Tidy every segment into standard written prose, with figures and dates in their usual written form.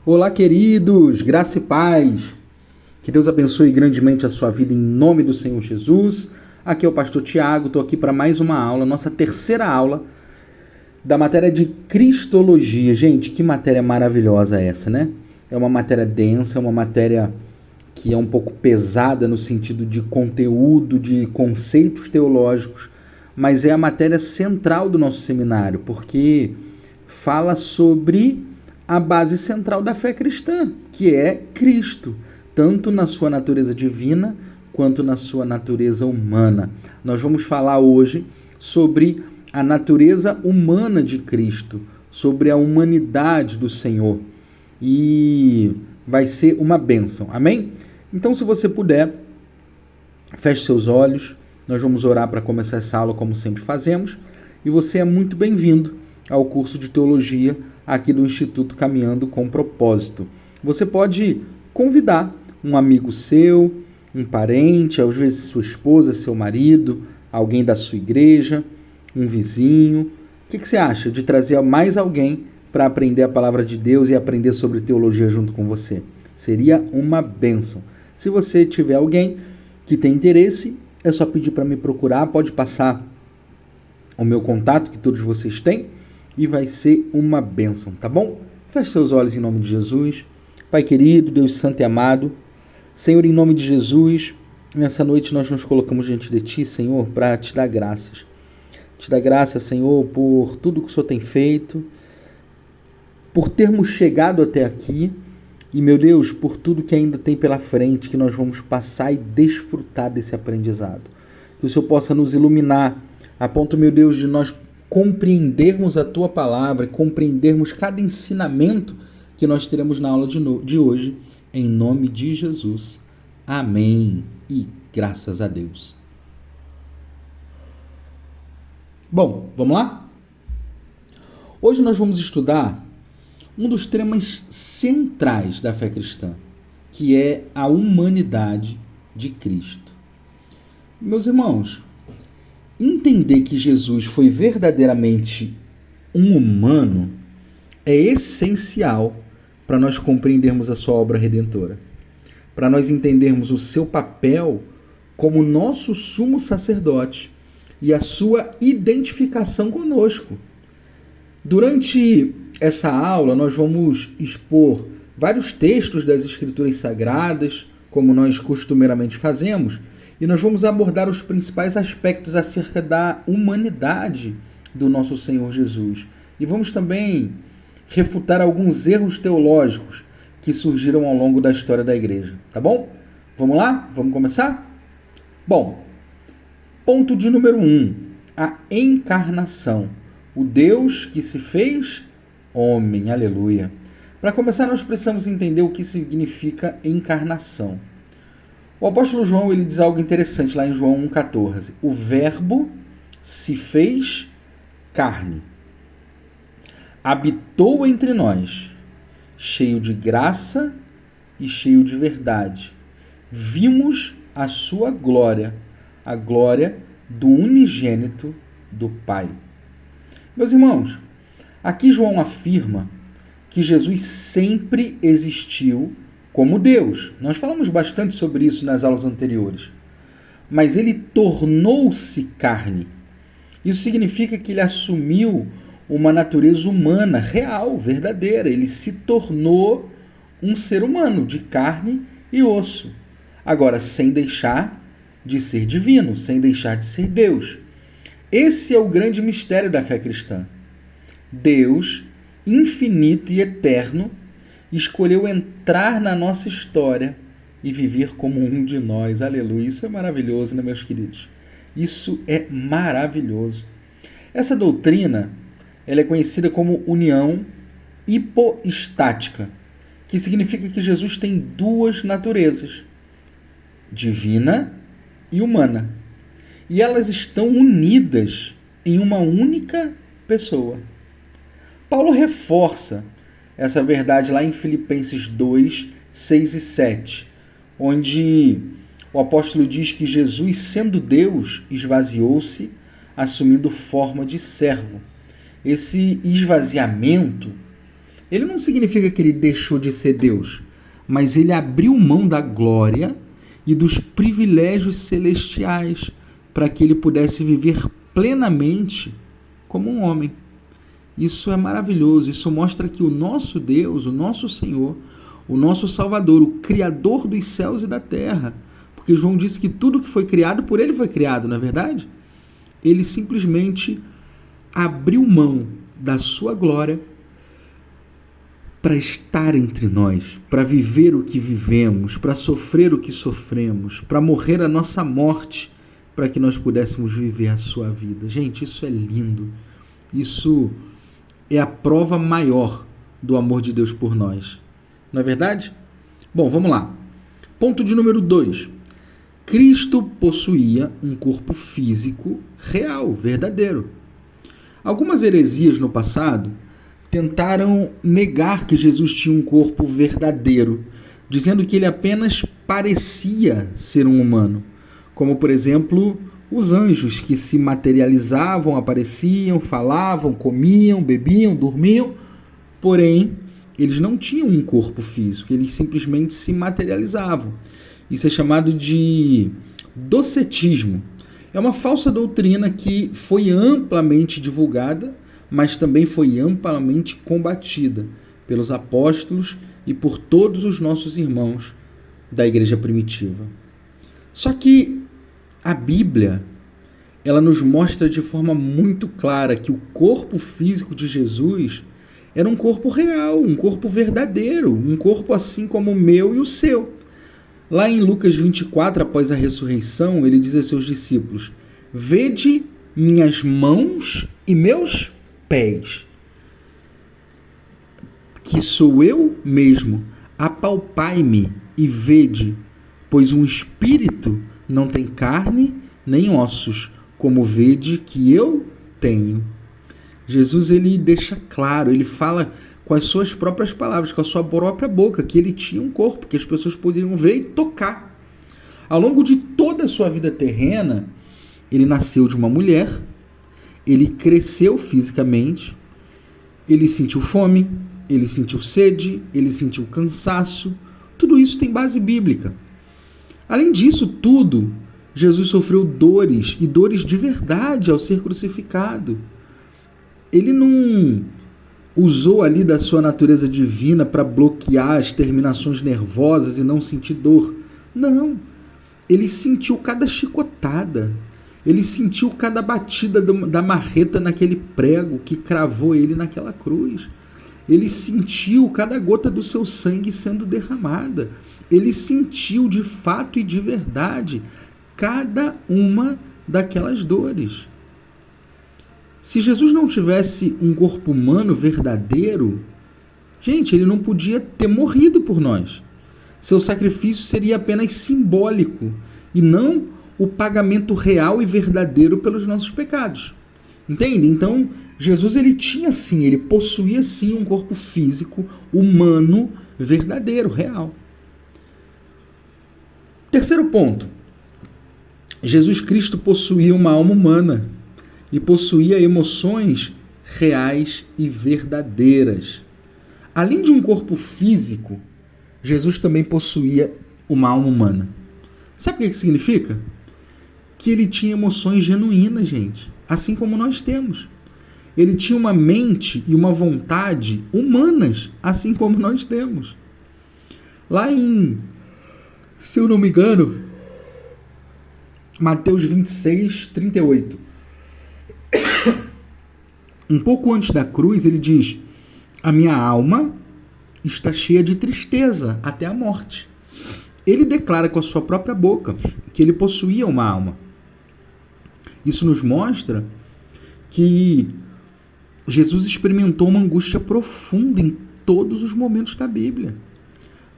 Olá, queridos, graça e paz. Que Deus abençoe grandemente a sua vida em nome do Senhor Jesus. Aqui é o pastor Tiago, estou aqui para mais uma aula, nossa terceira aula da matéria de Cristologia. Gente, que matéria maravilhosa essa, né? É uma matéria densa, é uma matéria que é um pouco pesada no sentido de conteúdo, de conceitos teológicos, mas é a matéria central do nosso seminário, porque fala sobre a base central da fé cristã, que é Cristo, tanto na sua natureza divina quanto na sua natureza humana. Nós vamos falar hoje sobre a natureza humana de Cristo, sobre a humanidade do Senhor. E vai ser uma bênção, amém? Então, se você puder, feche seus olhos, nós vamos orar para começar essa aula como sempre fazemos, e você é muito bem-vindo ao curso de Teologia aqui do Instituto Caminhando com Propósito. Você pode convidar um amigo seu, um parente, às vezes sua esposa, seu marido, alguém da sua igreja, um vizinho. O que você acha de trazer mais alguém para aprender a palavra de Deus e aprender sobre teologia junto com você? Seria uma bênção. Se você tiver alguém que tem interesse, é só pedir para me procurar, pode passar o meu contato que todos vocês têm e vai ser uma bênção, tá bom? Feche seus olhos em nome de Jesus. Pai querido, Deus santo e amado, Senhor, em nome de Jesus, nessa noite nós nos colocamos diante de Ti, Senhor, para Te dar graças. Te dar graças, Senhor, por tudo que o Senhor tem feito, por termos chegado até aqui e, meu Deus, por tudo que ainda tem pela frente, que nós vamos passar e desfrutar desse aprendizado. Que o Senhor possa nos iluminar, a ponto, meu Deus, de nós compreendermos a Tua palavra, compreendermos cada ensinamento que nós teremos na aula de hoje, em nome de Jesus. Amém. E graças a Deus. Bom, vamos lá? Hoje nós vamos estudar um dos temas centrais da fé cristã, que é a humanidade de Cristo. Meus irmãos, entender que Jesus foi verdadeiramente um humano é essencial para nós compreendermos a sua obra redentora, para nós entendermos o seu papel como nosso sumo sacerdote e a sua identificação conosco. Durante essa aula, nós vamos expor vários textos das Escrituras Sagradas, como nós costumeiramente fazemos, e nós vamos abordar os principais aspectos acerca da humanidade do nosso Senhor Jesus. E vamos também refutar alguns erros teológicos que surgiram ao longo da história da igreja. Tá bom? Vamos lá? Vamos começar? Bom, ponto de número 1. A encarnação. O Deus que se fez homem. Aleluia. Para começar, nós precisamos entender o que significa encarnação. O apóstolo João ele diz algo interessante lá em João 1,14. O verbo se fez carne, habitou entre nós, cheio de graça e cheio de verdade. Vimos a sua glória, a glória do unigênito do Pai. Meus irmãos, aqui João afirma que Jesus sempre existiu como Deus. Nós falamos bastante sobre isso nas aulas anteriores. Mas ele tornou-se carne. Isso significa que ele assumiu uma natureza humana, real, verdadeira. Ele se tornou um ser humano, de carne e osso. Agora, sem deixar de ser divino, sem deixar de ser Deus. Esse é o grande mistério da fé cristã. Deus, infinito e eterno, escolheu entrar na nossa história e viver como um de nós. Aleluia. Isso é maravilhoso, né, meus queridos? Isso é maravilhoso. Essa doutrina ela é conhecida como união hipoestática, que significa que Jesus tem duas naturezas, divina e humana. E elas estão unidas em uma única pessoa. Paulo reforça essa verdade lá em Filipenses 2, 6 e 7, onde o apóstolo diz que Jesus, sendo Deus, esvaziou-se, assumindo forma de servo. Esse esvaziamento ele não significa que ele deixou de ser Deus, mas ele abriu mão da glória e dos privilégios celestiais para que ele pudesse viver plenamente como um homem. Isso é maravilhoso, isso mostra que o nosso Deus, o nosso Senhor, o nosso Salvador, o Criador dos céus e da terra, porque João disse que tudo que foi criado, por ele foi criado, não é verdade? Ele simplesmente abriu mão da sua glória para estar entre nós, para viver o que vivemos, para sofrer o que sofremos, para morrer a nossa morte, para que nós pudéssemos viver a sua vida. Gente, isso é lindo. Isso é a prova maior do amor de Deus por nós. Não é verdade? Bom, vamos lá. Ponto de número 2. Cristo possuía um corpo físico real, verdadeiro. Algumas heresias no passado tentaram negar que Jesus tinha um corpo verdadeiro, dizendo que ele apenas parecia ser um humano, como, por exemplo, os anjos que se materializavam, apareciam, falavam, comiam, bebiam, dormiam, porém, eles não tinham um corpo físico, eles simplesmente se materializavam. Isso é chamado de docetismo. É uma falsa doutrina que foi amplamente divulgada, mas também foi amplamente combatida pelos apóstolos e por todos os nossos irmãos da igreja primitiva. Só que a Bíblia, ela nos mostra de forma muito clara que o corpo físico de Jesus era um corpo real, um corpo verdadeiro, um corpo assim como o meu e o seu. Lá em Lucas 24, após a ressurreição, ele diz a seus discípulos: vede minhas mãos e meus pés, que sou eu mesmo, apalpai-me e vede, pois um espírito não tem carne nem ossos, como vede que eu tenho. Jesus, ele deixa claro, ele fala com as suas próprias palavras, com a sua própria boca, que ele tinha um corpo, que as pessoas poderiam ver e tocar. Ao longo de toda a sua vida terrena, ele nasceu de uma mulher, ele cresceu fisicamente, ele sentiu fome, ele sentiu sede, ele sentiu cansaço. Tudo isso tem base bíblica. Além disso tudo, Jesus sofreu dores, e dores de verdade ao ser crucificado. Ele não usou ali da sua natureza divina para bloquear as terminações nervosas e não sentir dor. Não. Ele sentiu cada chicotada. Ele sentiu cada batida da marreta naquele prego que cravou ele naquela cruz. Ele sentiu cada gota do seu sangue sendo derramada. Ele sentiu de fato e de verdade cada uma daquelas dores. Se Jesus não tivesse um corpo humano verdadeiro, gente, ele não podia ter morrido por nós. Seu sacrifício seria apenas simbólico e não o pagamento real e verdadeiro pelos nossos pecados. Entende? Então, Jesus, ele tinha sim, ele possuía sim um corpo físico, humano, verdadeiro, real. Terceiro ponto. Jesus Cristo possuía uma alma humana e possuía emoções reais e verdadeiras. Além de um corpo físico, Jesus também possuía uma alma humana. Sabe o que significa? Que ele tinha emoções genuínas, gente, assim como nós temos. Ele tinha uma mente e uma vontade humanas, assim como nós temos. Lá em, se eu não me engano, Mateus 26, 38. Um pouco antes da cruz, ele diz: a minha alma está cheia de tristeza até a morte. Ele declara com a sua própria boca que ele possuía uma alma. Isso nos mostra que Jesus experimentou uma angústia profunda em todos os momentos da Bíblia.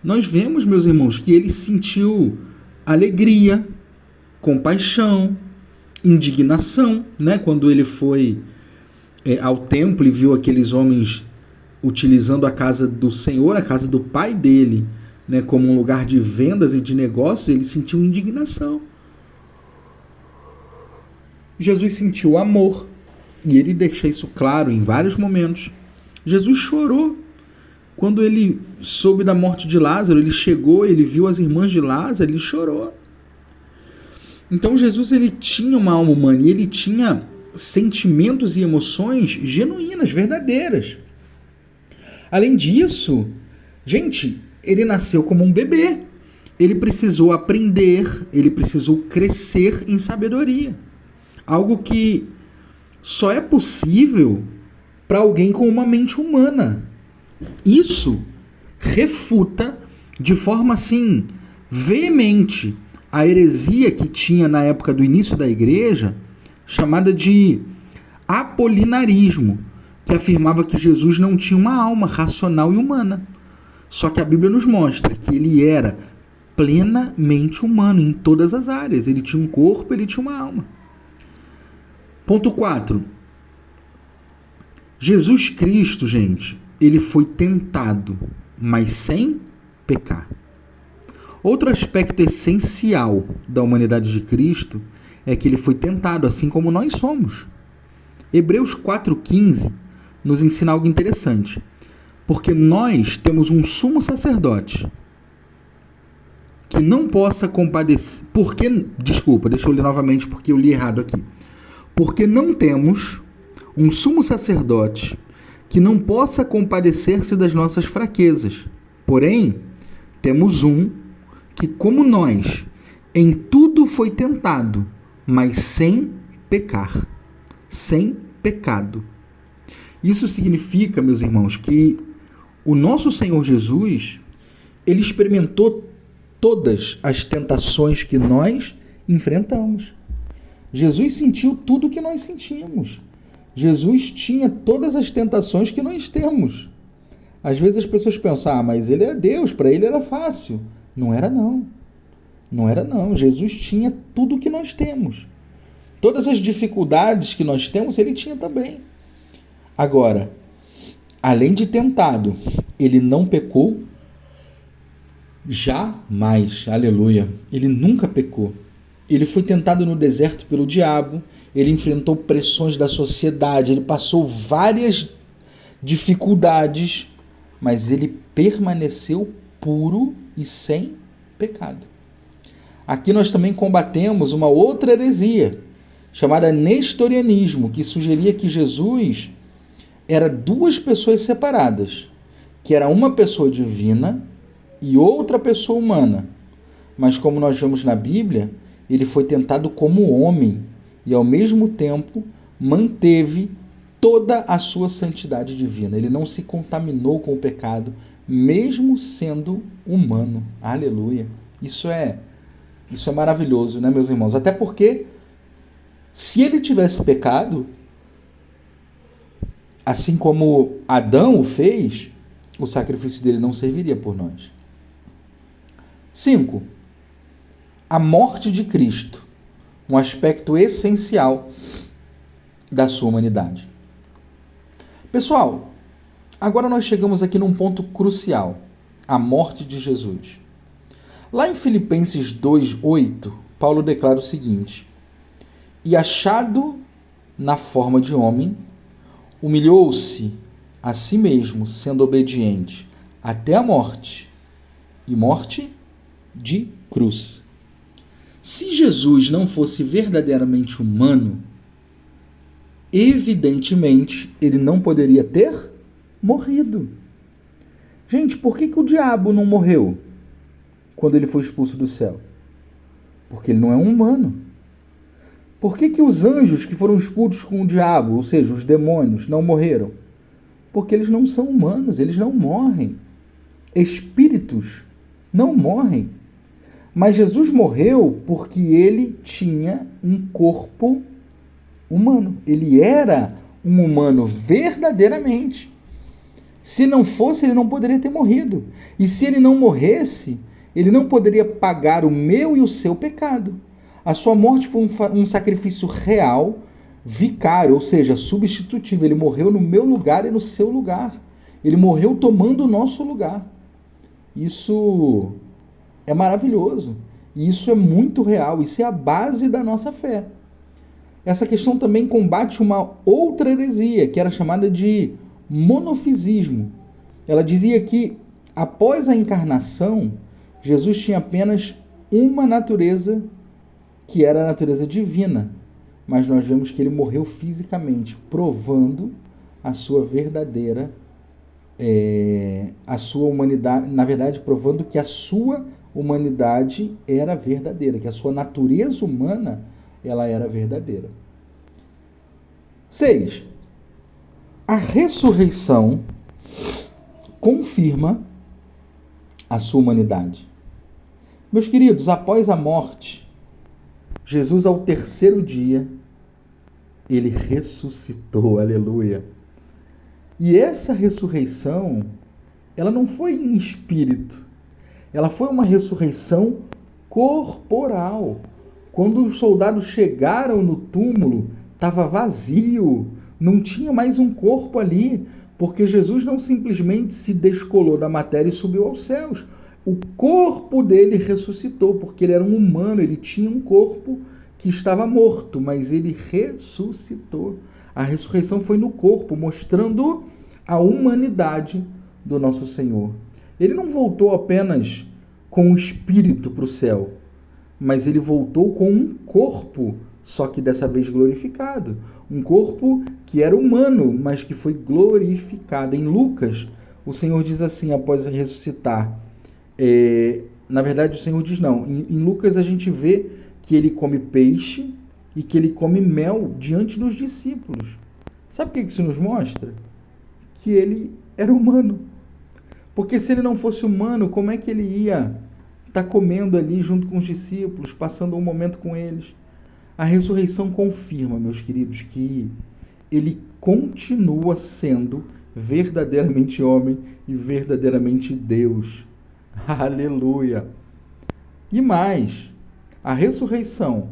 Nós vemos, meus irmãos, que ele sentiu alegria, compaixão, indignação, né? Quando ele foi ao templo e viu aqueles homens utilizando a casa do Senhor, a casa do pai dele, né, como um lugar de vendas e de negócios, ele sentiu indignação. Jesus sentiu amor, e ele deixa isso claro em vários momentos. Jesus chorou Quando ele soube da morte de Lázaro, ele chegou, ele viu as irmãs de Lázaro, ele chorou. Então Jesus, ele tinha uma alma humana e ele tinha sentimentos e emoções genuínas, verdadeiras. Além disso, gente, ele nasceu como um bebê. Ele precisou aprender, ele precisou crescer em sabedoria. Algo que só é possível para alguém com uma mente humana. Isso refuta de forma assim veemente a heresia que tinha na época do início da igreja, chamada de apolinarismo, que afirmava que Jesus não tinha uma alma racional e humana. Só que a Bíblia nos mostra que ele era plenamente humano em todas as áreas. Ele tinha um corpo, ele tinha uma alma. Ponto 4. Jesus Cristo, gente, ele foi tentado, mas sem pecar. Outro aspecto essencial da humanidade de Cristo é que ele foi tentado, assim como nós somos. Hebreus 4,15 nos ensina algo interessante. Porque nós temos um sumo sacerdote que não possa compadecer... deixa eu ler novamente porque eu li errado aqui. Porque não temos um sumo sacerdote que não possa compadecer-se das nossas fraquezas. Porém, temos um que, como nós, em tudo foi tentado, mas sem pecar. Sem pecado. Isso significa, meus irmãos, que o nosso Senhor Jesus, ele experimentou todas as tentações que nós enfrentamos. Jesus sentiu tudo o que nós sentimos. Jesus tinha todas as tentações que nós temos. Às vezes as pessoas pensam, mas ele é Deus, para ele era fácil. Não era não. Não era não. Jesus tinha tudo o que nós temos. Todas as dificuldades que nós temos, ele tinha também. Agora, além de tentado, ele não pecou? Jamais. Aleluia. Ele nunca pecou. Ele foi tentado no deserto pelo diabo, ele enfrentou pressões da sociedade, ele passou várias dificuldades, mas ele permaneceu puro e sem pecado. Aqui nós também combatemos uma outra heresia, chamada nestorianismo, que sugeria que Jesus era duas pessoas separadas, que era uma pessoa divina e outra pessoa humana. Mas como nós vemos na Bíblia, ele foi tentado como homem e ao mesmo tempo manteve toda a sua santidade divina. Ele não se contaminou com o pecado, mesmo sendo humano. Aleluia. Isso é maravilhoso, né, meus irmãos? Até porque, se ele tivesse pecado, assim como Adão o fez, o sacrifício dele não serviria por nós. 5. A morte de Cristo, um aspecto essencial da sua humanidade. Pessoal, agora nós chegamos aqui num ponto crucial, a morte de Jesus. Lá em Filipenses 2:8, Paulo declara o seguinte: e achado na forma de homem, humilhou-se a si mesmo, sendo obediente até a morte, e morte de cruz. Se Jesus não fosse verdadeiramente humano, evidentemente ele não poderia ter morrido. Gente, por que o diabo não morreu quando ele foi expulso do céu? Porque ele não é um humano. Por que os anjos que foram expulsos com o diabo, ou seja, os demônios, não morreram? Porque eles não são humanos, eles não morrem. Espíritos não morrem. Mas Jesus morreu porque ele tinha um corpo humano. Ele era um humano verdadeiramente. Se não fosse, ele não poderia ter morrido. E se ele não morresse, ele não poderia pagar o meu e o seu pecado. A sua morte foi um sacrifício real, vicário, ou seja, substitutivo. Ele morreu no meu lugar e no seu lugar. Ele morreu tomando o nosso lugar. Isso é maravilhoso. E isso é muito real. Isso é a base da nossa fé. Essa questão também combate uma outra heresia, que era chamada de monofisismo. Ela dizia que após a encarnação, Jesus tinha apenas uma natureza, que era a natureza divina, mas nós vemos que ele morreu fisicamente, provando a sua verdadeira, a sua humanidade, na verdade, provando que a sua humanidade era verdadeira, que a sua natureza humana, ela era verdadeira. 6. A ressurreição confirma a sua humanidade. Meus queridos, após a morte, Jesus, ao terceiro dia, ele ressuscitou, aleluia. E essa ressurreição, ela não foi em espírito, ela foi uma ressurreição corporal. Quando os soldados chegaram no túmulo, estava vazio, não tinha mais um corpo ali, porque Jesus não simplesmente se descolou da matéria e subiu aos céus. O corpo dele ressuscitou, porque ele era um humano, ele tinha um corpo que estava morto, mas ele ressuscitou. A ressurreição foi no corpo, mostrando a humanidade do nosso Senhor. Ele não voltou apenas com o espírito para o céu, mas ele voltou com um corpo, só que dessa vez glorificado. Um corpo que era humano, mas que foi glorificado. Em Lucas, o Senhor diz assim, após ressuscitar, na verdade o Senhor diz não, em Lucas a gente vê que ele come peixe e que ele come mel diante dos discípulos. Sabe o que isso nos mostra? Que ele era humano. Porque se ele não fosse humano, como é que ele ia estar comendo ali junto com os discípulos, passando um momento com eles? A ressurreição confirma, meus queridos, que ele continua sendo verdadeiramente homem e verdadeiramente Deus. Aleluia! E mais, a ressurreição,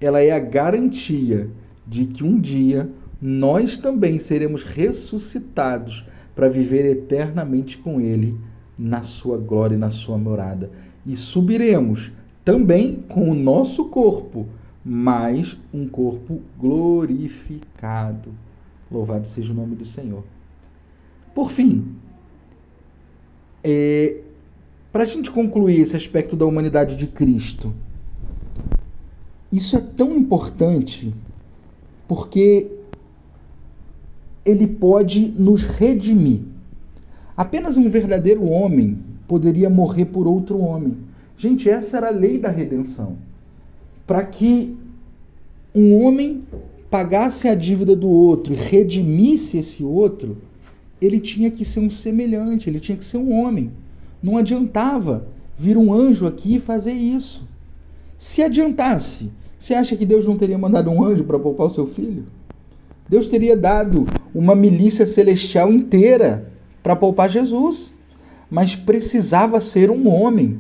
ela é a garantia de que um dia nós também seremos ressuscitados para viver eternamente com ele na sua glória e na sua morada. E subiremos também com o nosso corpo, mas um corpo glorificado. Louvado seja o nome do Senhor. Por fim, para a gente concluir esse aspecto da humanidade de Cristo, isso é tão importante porque ele pode nos redimir. Apenas um verdadeiro homem poderia morrer por outro homem. Gente, essa era a lei da redenção. Para que um homem pagasse a dívida do outro e redimisse esse outro, ele tinha que ser um semelhante, ele tinha que ser um homem. Não adiantava vir um anjo aqui e fazer isso. Se adiantasse, você acha que Deus não teria mandado um anjo para poupar o seu filho? Deus teria dado uma milícia celestial inteira para poupar Jesus, mas precisava ser um homem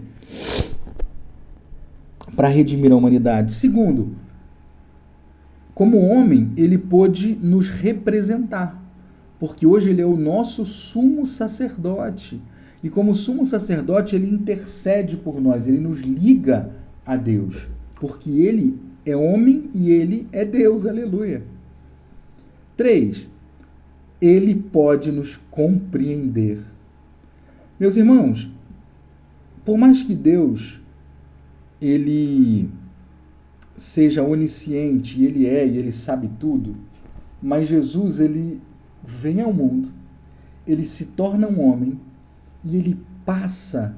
para redimir a humanidade. Segundo, como homem, ele pôde nos representar, porque hoje ele é o nosso sumo sacerdote. E como sumo sacerdote, ele intercede por nós, ele nos liga a Deus, porque ele é homem e ele é Deus, aleluia. 3. Ele pode nos compreender. Meus irmãos, por mais que Deus ele seja onisciente, ele é e ele sabe tudo, mas Jesus, ele vem ao mundo, ele se torna um homem e ele passa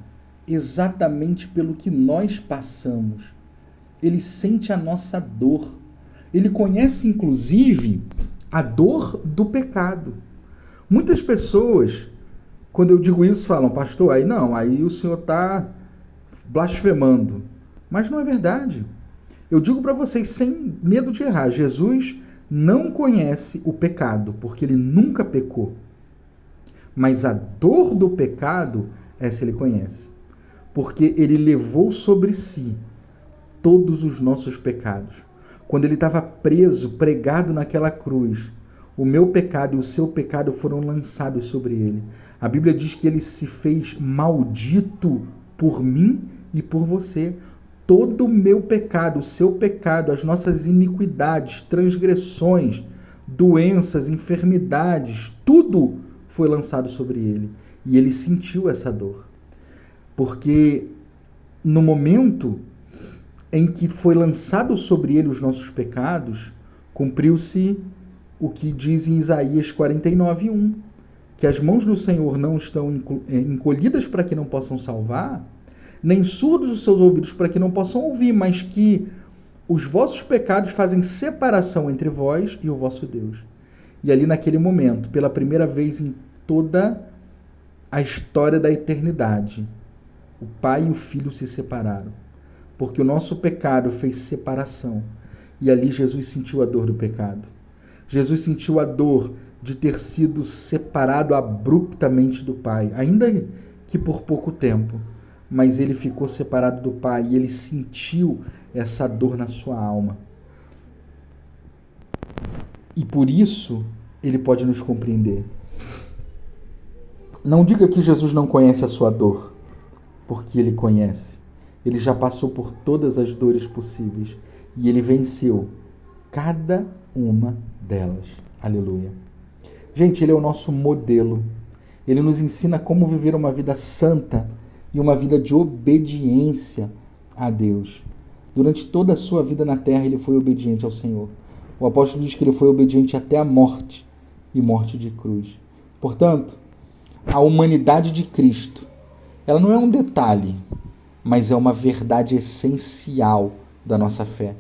exatamente pelo que nós passamos. Ele sente a nossa dor. Ele conhece, inclusive, a dor do pecado. Muitas pessoas, quando eu digo isso, falam, pastor, aí o senhor está blasfemando. Mas não é verdade. Eu digo para vocês, sem medo de errar, Jesus não conhece o pecado, porque ele nunca pecou. Mas a dor do pecado, essa ele conhece. Porque ele levou sobre si todos os nossos pecados. Quando ele estava preso, pregado naquela cruz, o meu pecado e o seu pecado foram lançados sobre ele. A Bíblia diz que ele se fez maldito por mim e por você. Todo o meu pecado, o seu pecado, as nossas iniquidades, transgressões, doenças, enfermidades, tudo foi lançado sobre ele. E ele sentiu essa dor. Porque no momento em que foi lançado sobre ele os nossos pecados, cumpriu-se o que diz em Isaías 49:1, que as mãos do Senhor não estão encolhidas para que não possam salvar, nem surdos os seus ouvidos para que não possam ouvir, mas que os vossos pecados fazem separação entre vós e o vosso Deus. E ali naquele momento, pela primeira vez em toda a história da eternidade, o Pai e o Filho se separaram, porque o nosso pecado fez separação. E ali Jesus sentiu a dor do pecado. Jesus sentiu a dor de ter sido separado abruptamente do Pai, ainda que por pouco tempo, mas ele ficou separado do Pai e ele sentiu essa dor na sua alma. E por isso ele pode nos compreender. Não diga que Jesus não conhece a sua dor, porque ele conhece. Ele já passou por todas as dores possíveis e ele venceu cada uma delas. Aleluia. Gente, ele é o nosso modelo. Ele nos ensina como viver uma vida santa e uma vida de obediência a Deus. Durante toda a sua vida na terra, ele foi obediente ao Senhor. O apóstolo diz que ele foi obediente até a morte, e morte de cruz. Portanto, a humanidade de Cristo, ela não é um detalhe, mas é uma verdade essencial da nossa fé.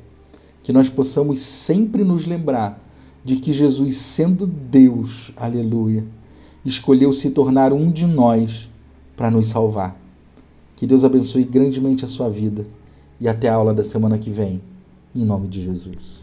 Que nós possamos sempre nos lembrar de que Jesus, sendo Deus, aleluia, escolheu se tornar um de nós para nos salvar. Que Deus abençoe grandemente a sua vida e até a aula da semana que vem, em nome de Jesus.